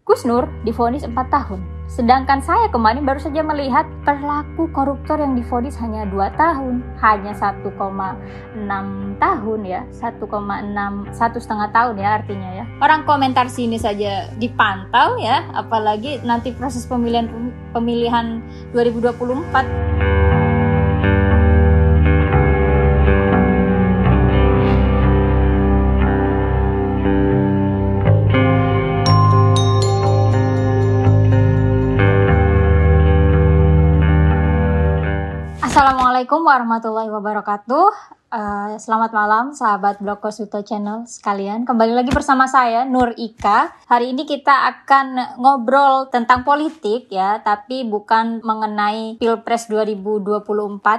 Gus Nur divonis 4 tahun. Sedangkan saya kemarin baru saja melihat pelaku koruptor yang divonis hanya 2 tahun, hanya 1,6 tahun ya, 1,5 tahun ya artinya ya. Orang komentar sini saja dipantau ya, apalagi nanti proses pemilihan 2024. Assalamualaikum warahmatullahi wabarakatuh. Selamat malam sahabat Blog Kosuto Channel sekalian. Kembali lagi bersama saya Nur Ika. Hari ini kita akan ngobrol tentang politik ya, tapi bukan mengenai Pilpres 2024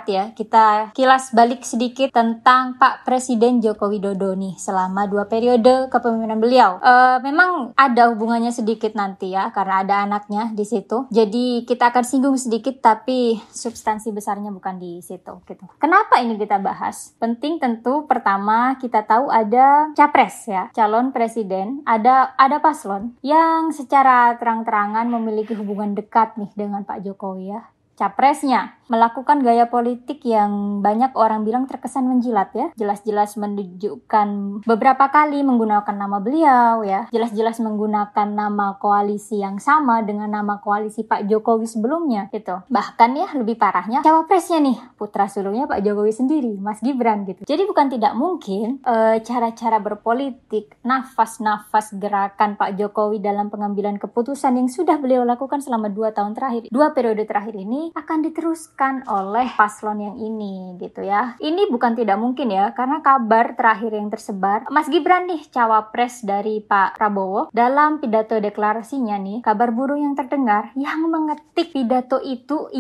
ya. Kita kilas balik sedikit tentang Pak Presiden Joko Widodo nih selama 2 periode kepemimpinan beliau. Memang ada hubungannya sedikit nanti ya, karena ada anaknya di situ. Jadi kita akan singgung sedikit, tapi substansi besarnya bukan di situ gitu. Kenapa ini kita bahas? Penting tentu pertama kita tahu ada capres ya, calon presiden, ada paslon yang secara terang-terangan memiliki hubungan dekat nih dengan Pak Jokowi ya. Capresnya melakukan gaya politik yang banyak orang bilang terkesan menjilat ya. Jelas-jelas menunjukkan beberapa kali menggunakan nama beliau ya. Jelas-jelas menggunakan nama koalisi yang sama dengan nama koalisi Pak Jokowi sebelumnya gitu. Bahkan ya lebih parahnya cawapresnya nih, putra sulungnya Pak Jokowi sendiri, Mas Gibran gitu. Jadi bukan tidak mungkin cara-cara berpolitik, nafas-nafas gerakan Pak Jokowi dalam pengambilan keputusan yang sudah beliau lakukan selama 2 tahun terakhir, 2 periode terakhir ini akan diteruskan oleh paslon yang ini gitu ya. Ini bukan tidak mungkin ya, karena kabar terakhir yang tersebar, Mas Gibran nih cawapres dari Pak Prabowo, dalam pidato deklarasinya nih, kabar burung yang terdengar yang mengetik pidato itu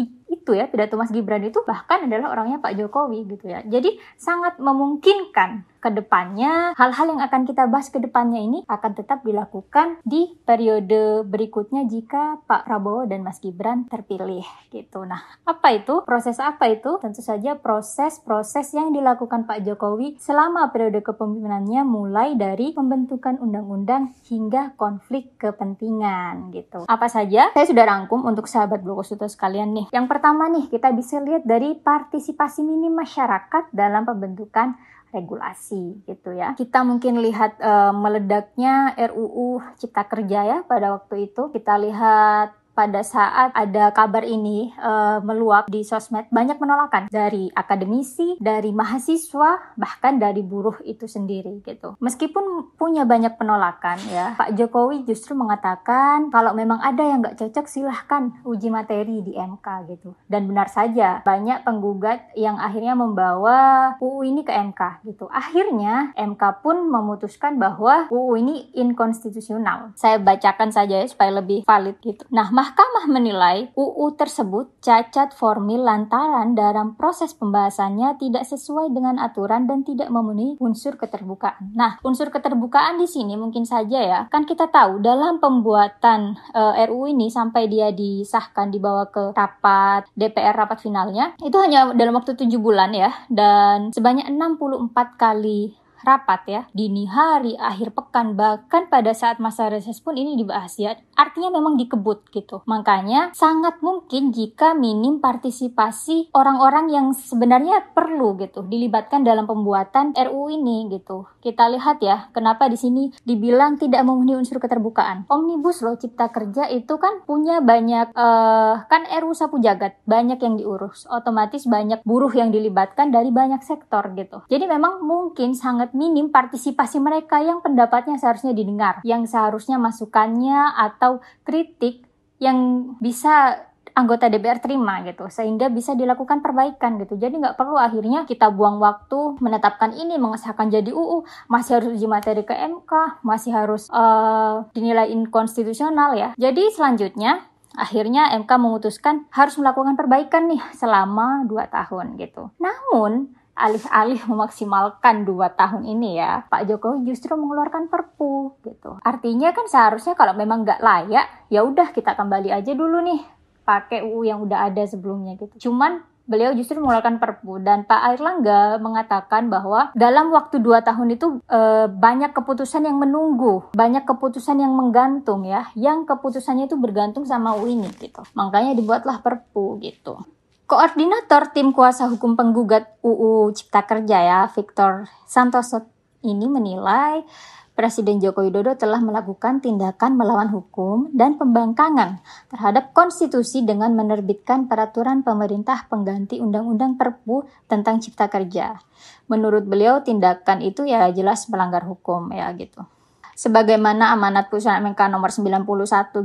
ya, pidato Mas Gibran itu bahkan adalah orangnya Pak Jokowi gitu ya. Jadi sangat memungkinkan ke depannya hal-hal yang akan kita bahas ke depannya ini akan tetap dilakukan di periode berikutnya jika Pak Prabowo dan Mas Gibran terpilih gitu. Nah, apa itu? Proses apa itu? Tentu saja proses yang dilakukan Pak Jokowi selama periode kepemimpinannya, mulai dari pembentukan undang-undang hingga konflik kepentingan gitu. Apa saja? Saya sudah rangkum untuk sahabat Blog Kosuto sekalian nih. Yang pertama nih, kita bisa lihat dari partisipasi minim masyarakat dalam pembentukan regulasi gitu ya. Kita mungkin lihat meledaknya RUU Cipta Kerja ya pada waktu itu. Kita lihat pada saat ada kabar ini meluap di sosmed, banyak penolakan dari akademisi, dari mahasiswa, bahkan dari buruh itu sendiri gitu. Meskipun punya banyak penolakan ya, Pak Jokowi justru mengatakan kalau memang ada yang nggak cocok silahkan uji materi di MK gitu. Dan benar saja banyak penggugat yang akhirnya membawa UU ini ke MK gitu. Akhirnya MK pun memutuskan bahwa UU ini inkonstitusional. Saya bacakan saja ya supaya lebih valid gitu. Nah, Mahkamah menilai UU tersebut cacat formil lantaran dalam proses pembahasannya tidak sesuai dengan aturan dan tidak memenuhi unsur keterbukaan. Nah, unsur keterbukaan di sini mungkin saja ya, kan kita tahu dalam pembuatan RUU ini sampai dia disahkan dibawa ke rapat DPR, rapat finalnya, itu hanya dalam waktu 7 bulan ya, dan sebanyak 64 kali rapat ya, dini hari, akhir pekan, bahkan pada saat masa reses pun ini dibahas ya. Artinya memang dikebut gitu. Makanya sangat mungkin jika minim partisipasi orang-orang yang sebenarnya perlu gitu dilibatkan dalam pembuatan RUU ini gitu. Kita lihat ya, kenapa di sini dibilang tidak memenuhi unsur keterbukaan. Omnibus Law Cipta Kerja itu kan punya banyak kan RUU sapu jagat, banyak yang diurus. Otomatis banyak buruh yang dilibatkan dari banyak sektor gitu. Jadi memang mungkin sangat minim partisipasi mereka yang pendapatnya seharusnya didengar, yang seharusnya masukannya atau kritik yang bisa anggota DPR terima gitu, sehingga bisa dilakukan perbaikan gitu. Jadi nggak perlu akhirnya kita buang waktu menetapkan ini, mengesahkan jadi UU, masih harus uji materi ke MK, masih harus dinilai inkonstitusional ya. Jadi selanjutnya akhirnya MK memutuskan harus melakukan perbaikan nih selama 2 tahun gitu. Namun alih-alih memaksimalkan 2 tahun ini ya, Pak Jokowi justru mengeluarkan Perpu gitu. Artinya kan seharusnya kalau memang nggak layak, ya udah kita kembali aja dulu nih pakai UU yang udah ada sebelumnya gitu. Cuman beliau justru mengeluarkan Perpu, dan Pak Airlangga mengatakan bahwa dalam waktu 2 tahun itu banyak keputusan yang menunggu, banyak keputusan yang menggantung ya, yang keputusannya itu bergantung sama UU ini gitu. Makanya dibuatlah Perpu gitu. Koordinator tim kuasa hukum penggugat UU Cipta Kerja ya, Victor Santoso ini menilai Presiden Joko Widodo telah melakukan tindakan melawan hukum dan pembangkangan terhadap konstitusi dengan menerbitkan peraturan pemerintah pengganti Undang-Undang Perpu tentang Cipta Kerja. Menurut beliau tindakan itu ya jelas melanggar hukum ya gitu. Sebagaimana amanat putusan MK nomor 91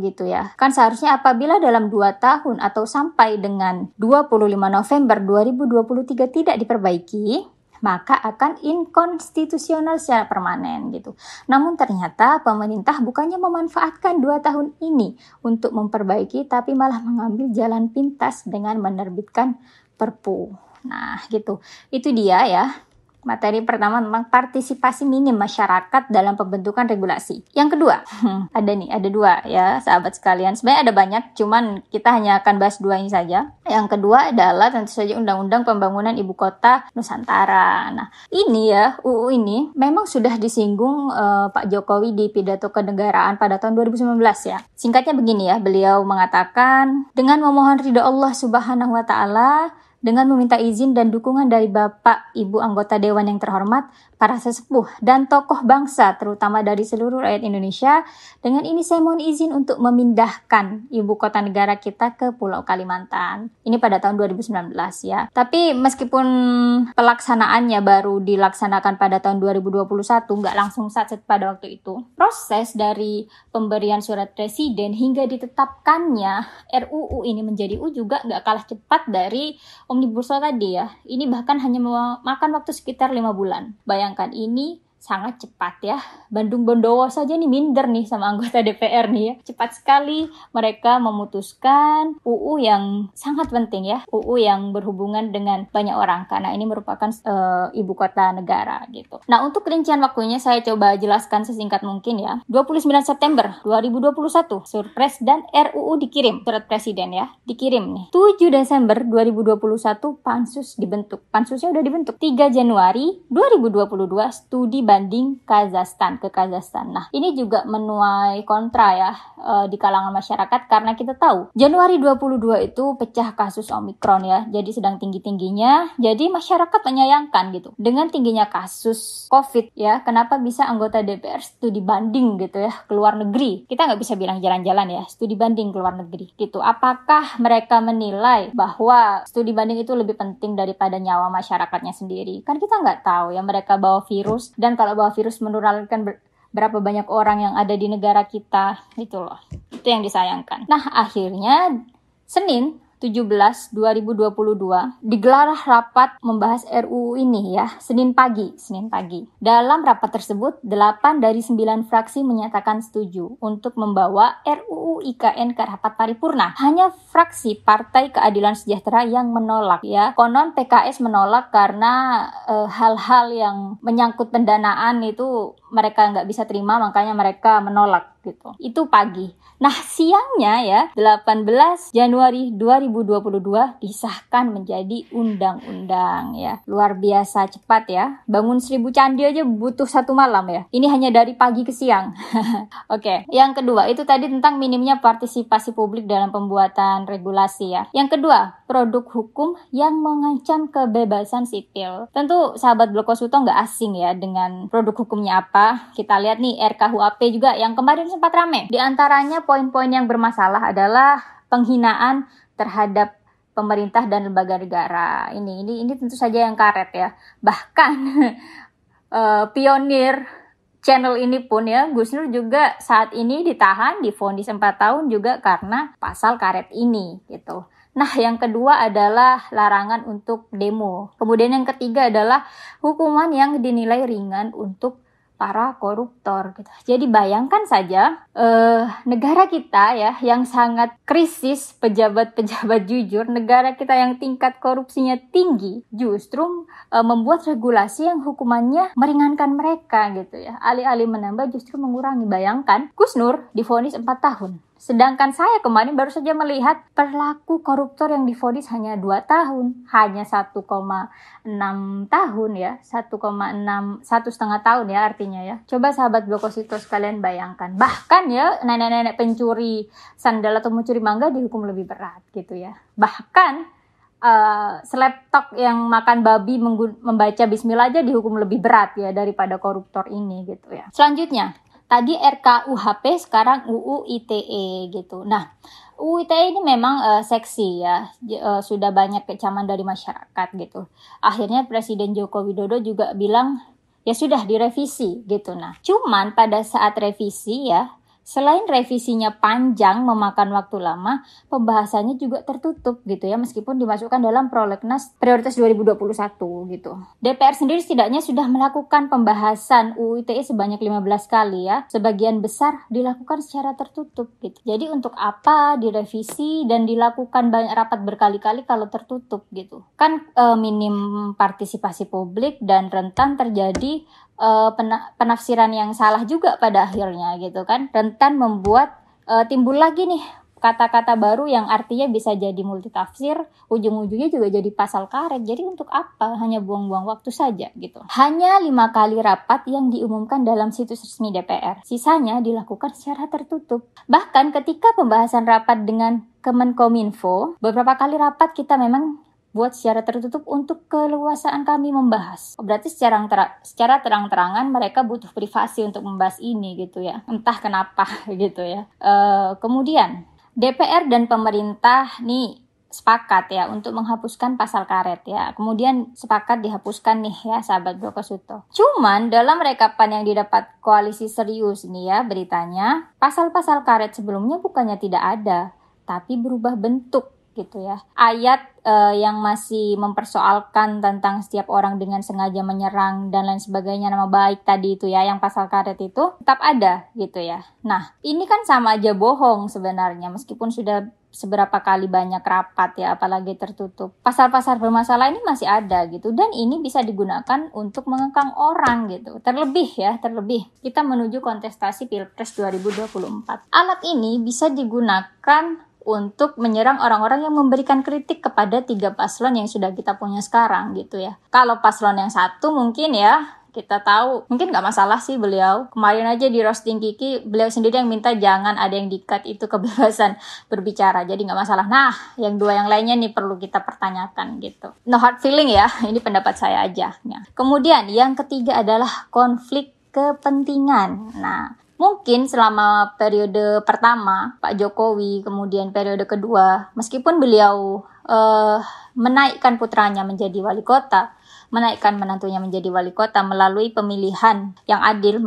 gitu ya. Kan seharusnya apabila dalam 2 tahun atau sampai dengan 25 November 2023 tidak diperbaiki, maka akan inkonstitusional secara permanen gitu. Namun ternyata pemerintah bukannya memanfaatkan 2 tahun ini untuk memperbaiki, tapi malah mengambil jalan pintas dengan menerbitkan Perpu. Nah gitu, itu dia ya. Materi pertama tentang partisipasi minim masyarakat dalam pembentukan regulasi. Yang kedua, ada 2 ya sahabat sekalian. Sebenarnya ada banyak, cuman kita hanya akan bahas 2 ini saja. Yang kedua adalah tentu saja Undang-Undang Pembangunan Ibu Kota Nusantara. Nah ini ya, UU ini memang sudah disinggung Pak Jokowi di pidato kenegaraan pada tahun 2019 ya. Singkatnya begini ya, beliau mengatakan, dengan memohon ridha Allah Subhanahu wa Ta'ala, dengan meminta izin dan dukungan dari Bapak, Ibu anggota Dewan yang terhormat, para sesepuh, dan tokoh bangsa, terutama dari seluruh rakyat Indonesia, dengan ini saya mohon izin untuk memindahkan ibu kota negara kita ke Pulau Kalimantan. Ini pada tahun 2019 ya. Tapi meskipun pelaksanaannya baru dilaksanakan pada tahun 2021, nggak langsung saat pada waktu itu, proses dari pemberian surat presiden hingga ditetapkannya RUU ini menjadi UU juga nggak kalah cepat dari Omnibus Law tadi ya. Ini bahkan hanya memakan waktu sekitar 5 bulan. Bayangkan ini sangat cepat ya. Bandung Bondowo saja nih minder nih sama anggota DPR nih ya. Cepat sekali mereka memutuskan UU yang sangat penting ya. UU yang berhubungan dengan banyak orang karena ini merupakan ibu kota negara gitu. Nah untuk rincian waktunya saya coba jelaskan sesingkat mungkin ya. 29 September 2021 Surpres dan RUU dikirim. Surat presiden ya dikirim nih. 7 Desember 2021 Pansus dibentuk. Pansusnya udah dibentuk. 3 Januari 2022 studi banding Kazakhstan ke Kazakhstan. Nah, ini juga menuai kontra ya di kalangan masyarakat karena kita tahu Januari 22 itu pecah kasus Omikron ya. Jadi sedang tinggi-tingginya. Jadi masyarakat menyayangkan gitu. Dengan tingginya kasus COVID ya, kenapa bisa anggota DPR studi banding gitu ya ke luar negeri? Kita nggak bisa bilang jalan-jalan ya, studi banding ke luar negeri gitu. Apakah mereka menilai bahwa studi banding itu lebih penting daripada nyawa masyarakatnya sendiri? Kan kita nggak tahu ya mereka bawa virus, dan kalau bawa virus menularkan berapa banyak orang yang ada di negara kita, gitu loh. Itu yang disayangkan. Nah, akhirnya Senin 17/2022 digelar rapat membahas RUU ini ya, Senin pagi. Dalam rapat tersebut, 8 dari 9 fraksi menyatakan setuju untuk membawa RUU IKN ke rapat paripurna. Hanya fraksi Partai Keadilan Sejahtera yang menolak ya. Konon PKS menolak karena hal-hal yang menyangkut pendanaan itu mereka nggak bisa terima, makanya mereka menolak gitu. Itu pagi. Nah, siangnya ya, 18 Januari 2022 disahkan menjadi undang-undang ya. Luar biasa cepat ya. Bangun 1000 candi aja butuh 1 malam ya. Ini hanya dari pagi ke siang. Oke. Yang kedua, itu tadi tentang minimnya partisipasi publik dalam pembuatan regulasi ya. Yang kedua, produk hukum yang mengancam kebebasan sipil. Tentu sahabat Blokosuto nggak asing ya dengan produk hukumnya apa. Kita lihat nih RKUHP juga yang kemarin sempat rame. Di antaranya poin-poin yang bermasalah adalah penghinaan terhadap pemerintah dan lembaga negara. Ini tentu saja yang karet ya. Bahkan pionir channel ini pun ya, Gus Nur juga saat ini ditahan, divonis 4 tahun juga karena pasal karet ini gitu. Nah, yang kedua adalah larangan untuk demo. Kemudian yang ketiga adalah hukuman yang dinilai ringan untuk para koruptor gitu. Jadi bayangkan saja negara kita ya yang sangat krisis pejabat-pejabat jujur, negara kita yang tingkat korupsinya tinggi justru membuat regulasi yang hukumannya meringankan mereka gitu ya. Alih-alih menambah justru mengurangi. Bayangkan Gus Nur divonis 4 tahun. Sedangkan saya kemarin baru saja melihat pelaku koruptor yang divonis hanya 2 tahun, hanya 1,6 tahun ya, 1,5 tahun ya artinya ya. Coba sahabat Blokosito sekalian bayangkan. Bahkan ya nenek-nenek pencuri sandal atau mencuri mangga dihukum lebih berat gitu ya. Bahkan seleptok yang makan babi membaca bismillah aja dihukum lebih berat ya daripada koruptor ini gitu ya. Selanjutnya, tadi RKUHP, sekarang UU ITE gitu. Nah, UU ITE ini memang seksi ya, sudah banyak kecaman dari masyarakat gitu. Akhirnya Presiden Joko Widodo juga bilang ya sudah direvisi gitu. Nah, cuman pada saat revisi ya, selain revisinya panjang, memakan waktu lama, pembahasannya juga tertutup gitu ya, meskipun dimasukkan dalam prolegnas prioritas 2021 gitu. DPR sendiri setidaknya sudah melakukan pembahasan UU ITE sebanyak 15 kali ya, sebagian besar dilakukan secara tertutup gitu. Jadi untuk apa direvisi dan dilakukan banyak rapat berkali-kali kalau tertutup gitu? Kan minim partisipasi publik dan rentan terjadi penafsiran yang salah juga pada akhirnya gitu kan, rentan membuat timbul lagi nih kata-kata baru yang artinya bisa jadi multitafsir, ujung-ujungnya juga jadi pasal karet. Jadi untuk apa? Hanya buang-buang waktu saja gitu. Hanya 5 kali rapat yang diumumkan dalam situs resmi DPR, sisanya dilakukan secara tertutup. Bahkan ketika pembahasan rapat dengan Kemenkominfo, beberapa kali rapat kita memang buat secara tertutup untuk keleluasaan kami membahas. Berarti secara terang-terangan mereka butuh privasi untuk membahas ini gitu ya. Entah kenapa gitu ya. Kemudian DPR dan pemerintah nih sepakat ya untuk menghapuskan pasal karet ya. Kemudian sepakat dihapuskan nih ya sahabat Blokosito. Cuman dalam rekapan yang didapat Koalisi Serius nih ya beritanya, pasal-pasal karet sebelumnya bukannya tidak ada, tapi berubah bentuk gitu ya. Ayat yang masih mempersoalkan tentang setiap orang dengan sengaja menyerang dan lain sebagainya, nama baik tadi itu ya, yang pasal karet itu tetap ada gitu ya. Nah, ini kan sama aja bohong sebenarnya, meskipun sudah seberapa kali banyak rapat ya, apalagi tertutup. Pasal-pasal bermasalah ini masih ada gitu, dan ini bisa digunakan untuk mengekang orang gitu. Terlebih kita menuju kontestasi Pilpres 2024. Alat ini bisa digunakan untuk menyerang orang-orang yang memberikan kritik kepada 3 paslon yang sudah kita punya sekarang gitu ya. Kalau paslon yang satu mungkin ya kita tahu, mungkin nggak masalah sih beliau. Kemarin aja di roasting Kiki, beliau sendiri yang minta jangan ada yang di-cut itu kebebasan berbicara, jadi nggak masalah. Nah, yang 2 yang lainnya nih perlu kita pertanyakan gitu. No hard feeling ya, ini pendapat saya aja. Ya. Kemudian yang ketiga adalah konflik kepentingan. Nah, mungkin selama periode pertama Pak Jokowi, kemudian periode kedua, meskipun beliau menaikkan putranya menjadi wali kota, menaikkan menantunya menjadi wali kota melalui pemilihan yang adil,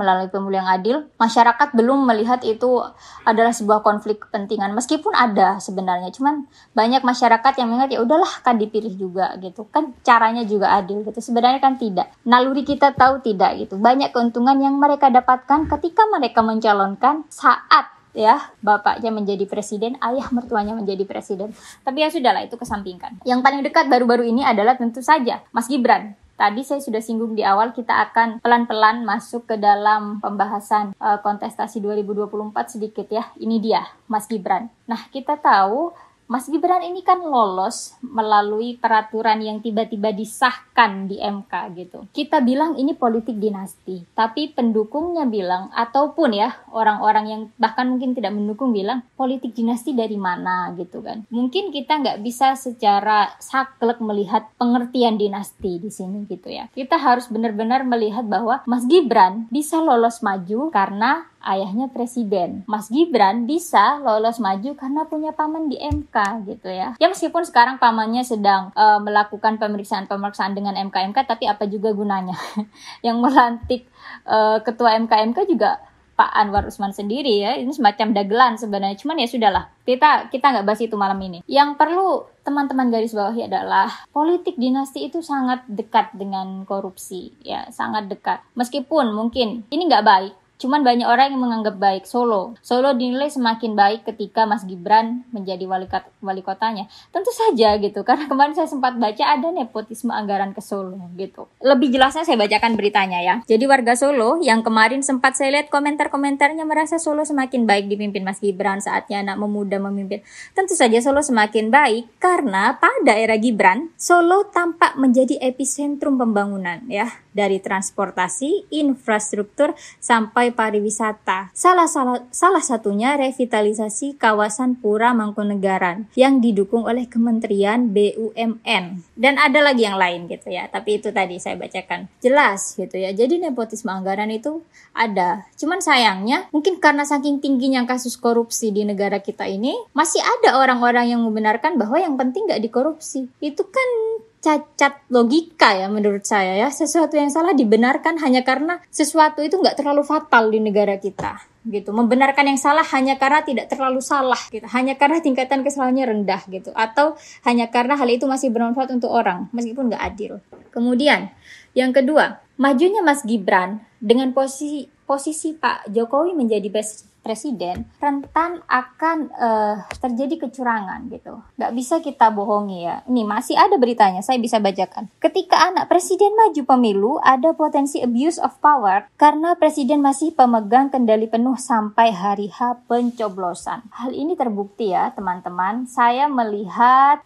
masyarakat belum melihat itu adalah sebuah konflik kepentingan. Meskipun ada sebenarnya, cuman banyak masyarakat yang mengingat ya udahlah kan dipilih juga gitu. Kan caranya juga adil gitu. Sebenarnya kan tidak. Naluri kita tahu tidak gitu. Banyak keuntungan yang mereka dapatkan ketika mereka mencalonkan saat ya bapaknya menjadi presiden, ayah mertuanya menjadi presiden. Tapi ya sudahlah, itu kesampingkan. Yang paling dekat baru-baru ini adalah tentu saja Mas Gibran. Tadi saya sudah singgung di awal, kita akan pelan-pelan masuk ke dalam pembahasan kontestasi 2024 sedikit ya. Ini dia Mas Gibran. Nah, kita tahu Mas Gibran ini kan lolos melalui peraturan yang tiba-tiba disahkan di MK gitu. Kita bilang ini politik dinasti, tapi pendukungnya bilang, ataupun ya orang-orang yang bahkan mungkin tidak mendukung bilang, politik dinasti dari mana gitu kan. Mungkin kita nggak bisa secara saklek melihat pengertian dinasti di sini gitu ya. Kita harus benar-benar melihat bahwa Mas Gibran bisa lolos maju karena ayahnya presiden. Mas Gibran bisa lolos maju karena punya paman di MK gitu ya. Ya meskipun sekarang pamannya sedang melakukan pemeriksaan dengan MK, tapi apa juga gunanya. Yang melantik ketua MK juga Pak Anwar Usman sendiri ya. Ini semacam dagelan sebenarnya. Cuman ya sudahlah. Kita nggak bahas itu malam ini. Yang perlu teman-teman garis bawahi adalah politik dinasti itu sangat dekat dengan korupsi ya, sangat dekat. Meskipun mungkin ini nggak baik, Cuman banyak orang yang menganggap baik Solo. Solo dinilai semakin baik ketika Mas Gibran menjadi wali kotanya. Tentu saja gitu, karena kemarin saya sempat baca ada nepotisme anggaran ke Solo gitu. Lebih jelasnya saya bacakan beritanya ya. Jadi warga Solo yang kemarin sempat saya lihat komentar-komentarnya merasa Solo semakin baik dipimpin Mas Gibran, saatnya anak muda memimpin. Tentu saja Solo semakin baik karena pada era Gibran, Solo tampak menjadi epicentrum pembangunan ya. Dari transportasi, infrastruktur, sampai pariwisata. Salah satunya revitalisasi kawasan Pura Mangkunegaran yang didukung oleh Kementerian BUMN. Dan ada lagi yang lain gitu ya, tapi itu tadi saya bacakan. Jelas gitu ya, jadi nepotisme anggaran itu ada. Cuman sayangnya, mungkin karena saking tingginya kasus korupsi di negara kita ini, masih ada orang-orang yang membenarkan bahwa yang penting gak dikorupsi. Itu kan cacat logika ya menurut saya ya. Sesuatu yang salah dibenarkan hanya karena sesuatu itu nggak terlalu fatal di negara kita gitu. Membenarkan yang salah hanya karena tidak terlalu salah gitu. Hanya karena tingkatan kesalahannya rendah gitu. Atau hanya karena hal itu masih bermanfaat untuk orang meskipun nggak adil. Kemudian yang kedua, majunya Mas Gibran dengan posisi Pak Jokowi menjadi presiden rentan akan terjadi kecurangan gitu. Nggak bisa kita bohongi ya. Ini masih ada beritanya, saya bisa bacakan. Ketika anak presiden maju pemilu, ada potensi abuse of power karena presiden masih pemegang kendali penuh sampai hari H pencoblosan. Hal ini terbukti ya teman-teman. Saya mendengar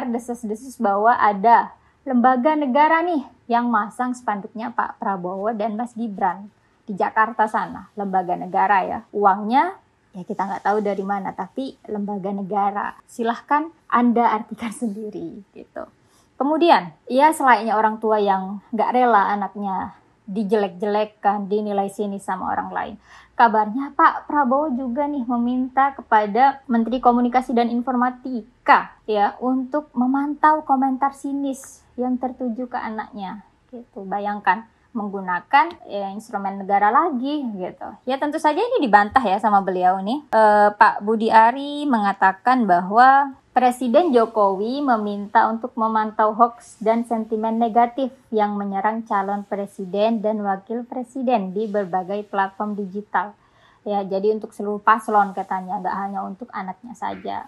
desas-desus bahwa ada lembaga negara nih yang masang spanduknya Pak Prabowo dan Mas Gibran di Jakarta sana, lembaga negara ya. Uangnya ya kita nggak tahu dari mana, tapi lembaga negara. Silahkan Anda artikan sendiri gitu. Kemudian, ya selayaknya orang tua yang nggak rela anaknya dijelek-jelekkan, dinilai sinis sama orang lain. Kabarnya Pak Prabowo juga nih meminta kepada Menteri Komunikasi dan Informatika ya untuk memantau komentar sinis yang tertuju ke anaknya gitu. Bayangkan menggunakan instrumen negara lagi gitu. Ya tentu saja ini dibantah ya sama beliau nih. Pak Budi Ari mengatakan bahwa Presiden Jokowi meminta untuk memantau hoax dan sentimen negatif yang menyerang calon presiden dan wakil presiden di berbagai platform digital. Ya, jadi untuk seluruh paslon katanya, nggak hanya untuk anaknya saja.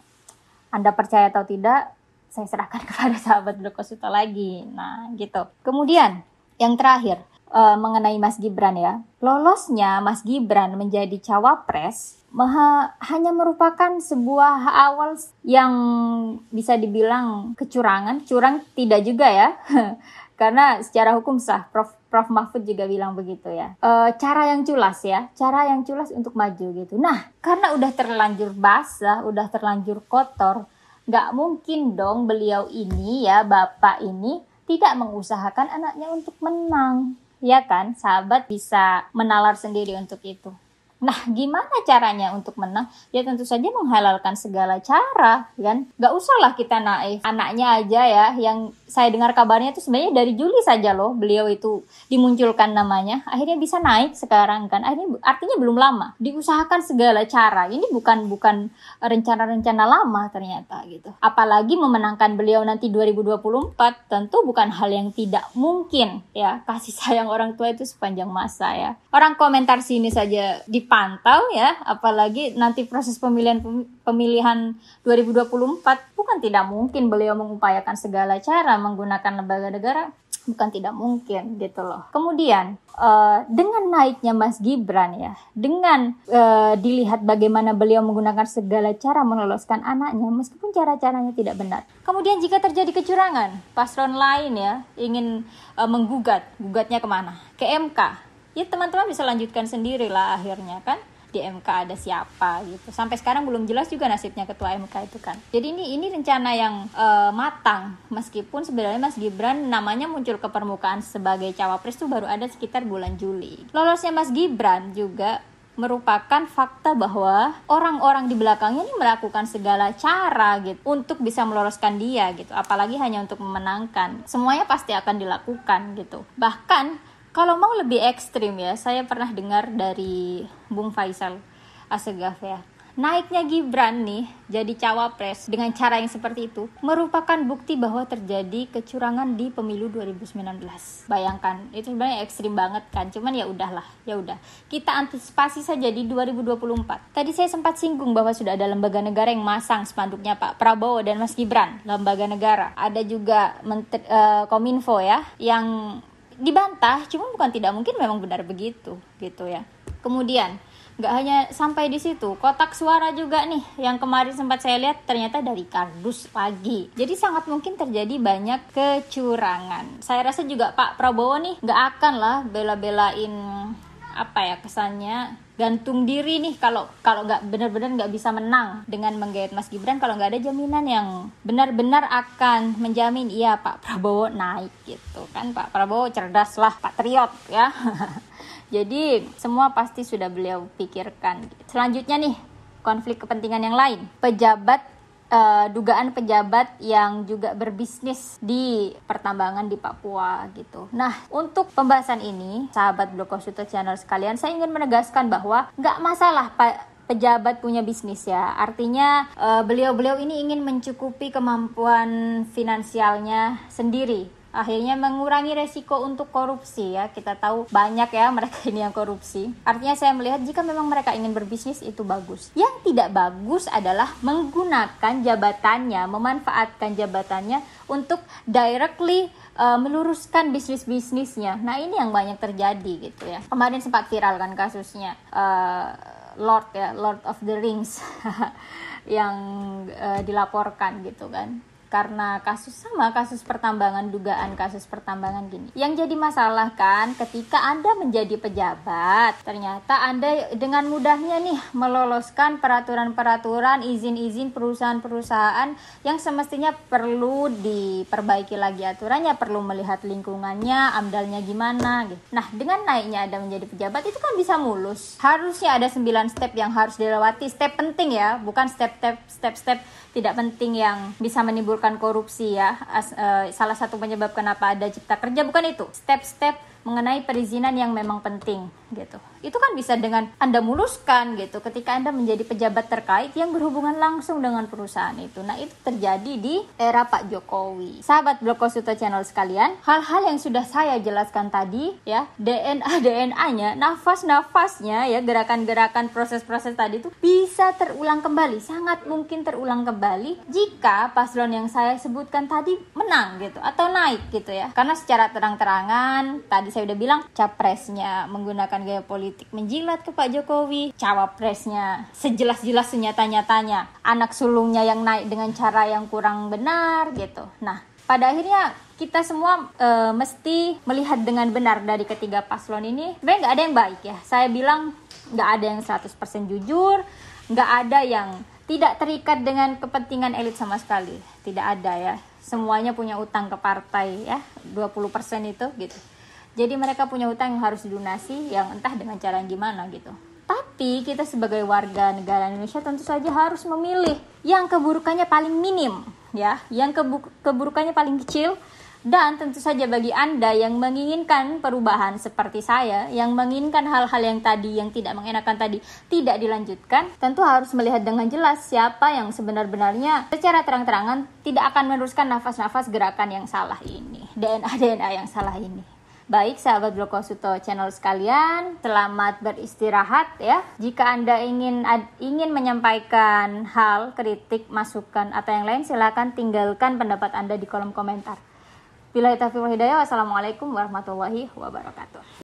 Anda percaya atau tidak, saya serahkan kepada sahabat Blokosito lagi. Nah, gitu. Kemudian, yang terakhir, mengenai Mas Gibran ya. Lolosnya Mas Gibran menjadi cawapres hanya merupakan sebuah awal yang bisa dibilang kecurangan. Curang tidak juga ya. Karena secara hukum sah, Prof Mahfud juga bilang begitu ya. Cara yang culas untuk maju gitu. Nah, karena udah terlanjur basah, udah terlanjur kotor, nggak mungkin dong beliau ini ya, bapak ini tidak mengusahakan anaknya untuk menang. Ya kan, sahabat bisa menalar sendiri untuk itu. Nah, gimana caranya untuk menang? Ya tentu saja menghalalkan segala cara, kan? Gak usahlah kita naif. Anaknya aja ya, yang saya dengar kabarnya itu sebenarnya dari Juli saja loh, beliau itu dimunculkan namanya. Akhirnya bisa naik sekarang kan. Artinya belum lama. Diusahakan segala cara. Ini bukan rencana-rencana lama ternyata gitu. Apalagi memenangkan beliau nanti 2024, tentu bukan hal yang tidak mungkin ya. Kasih sayang orang tua itu sepanjang masa ya. Orang komentar sini saja dipantau ya, apalagi nanti proses pemilihan 2024, bukan tidak mungkin beliau mengupayakan segala cara menggunakan lembaga negara, bukan tidak mungkin gitu loh. Kemudian dengan naiknya Mas Gibran ya, dengan dilihat bagaimana beliau menggunakan segala cara meloloskan anaknya meskipun cara-caranya tidak benar. Kemudian jika terjadi kecurangan, paslon lain ya ingin gugatnya kemana? Ke MK. Ya teman-teman bisa lanjutkan sendiri lah akhirnya kan. Di MK ada siapa gitu. Sampai sekarang belum jelas juga nasibnya ketua MK itu kan. Jadi ini rencana yang matang. Meskipun sebenarnya Mas Gibran namanya muncul ke permukaan sebagai cawapres itu baru ada sekitar bulan Juli. Lolosnya Mas Gibran juga merupakan fakta bahwa orang-orang di belakangnya ini melakukan segala cara gitu untuk bisa meloloskan dia gitu. Apalagi hanya untuk memenangkan. Semuanya pasti akan dilakukan gitu. Bahkan kalau mau lebih ekstrim ya, saya pernah dengar dari Bung Faisal Assegaf ya. naiknya Gibran nih jadi cawapres dengan cara yang seperti itu merupakan bukti bahwa terjadi kecurangan di pemilu 2019. Bayangkan, itu sebenarnya ekstrim banget kan. Cuman ya udah. Kita antisipasi saja di 2024. Tadi saya sempat singgung bahwa sudah ada lembaga negara yang masang spanduknya Pak Prabowo dan Mas Gibran, lembaga negara. Ada juga Kominfo ya yang dibantah, cuma bukan tidak mungkin memang benar begitu gitu ya. Kemudian nggak hanya sampai di situ, kotak suara juga nih yang kemarin sempat saya lihat ternyata dari kardus lagi. Jadi sangat mungkin terjadi banyak kecurangan. Saya rasa juga Pak Prabowo nih nggak akan lah bela-belain kesannya gantung diri nih kalau nggak benar-benar nggak bisa menang dengan menggait Mas Gibran, kalau nggak ada jaminan yang benar-benar akan menjamin iya Pak Prabowo naik gitu kan. Pak Prabowo cerdas lah, patriot ya. Jadi semua pasti sudah beliau pikirkan. Selanjutnya nih, konflik kepentingan yang lain. Dugaan pejabat yang juga berbisnis di pertambangan di Papua gitu. Nah, untuk pembahasan ini, sahabat Blogosito Channel sekalian, saya ingin menegaskan bahwa nggak masalah pejabat punya bisnis ya. Artinya beliau-beliau ini ingin mencukupi kemampuan finansialnya sendiri. Akhirnya mengurangi resiko untuk korupsi ya. Kita tahu banyak ya mereka ini yang korupsi. Artinya saya melihat jika memang mereka ingin berbisnis itu bagus. Yang tidak bagus adalah menggunakan jabatannya, memanfaatkan jabatannya untuk directly meluruskan bisnisnya. Nah ini yang banyak terjadi gitu ya. Kemarin sempat viral kan kasusnya Lord of the Rings yang dilaporkan gitu kan. Karena kasus pertambangan, dugaan kasus pertambangan gini. Yang jadi masalah kan ketika Anda menjadi pejabat, ternyata Anda dengan mudahnya nih meloloskan peraturan-peraturan, izin-izin perusahaan-perusahaan yang semestinya perlu diperbaiki lagi aturannya, perlu melihat lingkungannya, amdalnya gimana gitu. Nah, dengan naiknya Anda menjadi pejabat itu kan bisa mulus. Harusnya ada 9 step yang harus dilewati, step penting ya, bukan step tidak penting yang bisa menimbulkan korupsi ya. Salah satu penyebab kenapa ada cipta kerja bukan itu. Step-step mengenai perizinan yang memang penting gitu. Itu kan bisa dengan Anda muluskan gitu ketika Anda menjadi pejabat terkait yang berhubungan langsung dengan perusahaan itu. Nah, itu terjadi di era Pak Jokowi. Sahabat Blogosito Channel sekalian, hal-hal yang sudah saya jelaskan tadi ya, DNA-nya, nafas-nafasnya ya, gerakan-gerakan proses-proses tadi itu bisa terulang kembali, sangat mungkin terulang kembali jika paslon yang saya sebutkan tadi menang gitu atau naik gitu ya. Karena secara terang-terangan tadi saya udah bilang capresnya menggunakan gaya politik menjilat ke Pak Jokowi, cawapresnya sejelas-jelas senyata-nyatanya anak sulungnya yang naik dengan cara yang kurang benar gitu. Nah, pada akhirnya kita semua mesti melihat dengan benar dari ketiga paslon ini. Sebenarnya nggak ada yang baik ya. Saya bilang nggak ada yang 100% jujur, nggak ada yang tidak terikat dengan kepentingan elit sama sekali. Tidak ada ya. Semuanya punya utang ke partai ya, 20% itu gitu. Jadi mereka punya utang yang harus dilunasi, yang entah dengan cara yang gimana gitu. Tapi kita sebagai warga negara Indonesia tentu saja harus memilih yang keburukannya paling minim ya, yang keburukannya paling kecil. Dan tentu saja bagi Anda yang menginginkan perubahan seperti saya, yang menginginkan hal-hal yang tadi, yang tidak mengenakan tadi, tidak dilanjutkan, tentu harus melihat dengan jelas siapa yang sebenar-benarnya secara terang-terangan tidak akan meneruskan nafas-nafas gerakan yang salah ini, DNA yang salah ini. Baik sahabat Blogosito Channel sekalian, selamat beristirahat ya. Jika Anda ingin menyampaikan hal, kritik, masukan atau yang lain, silakan tinggalkan pendapat Anda di kolom komentar. Billahi taufiq wal hidayah. Wassalamualaikum warahmatullahi wabarakatuh.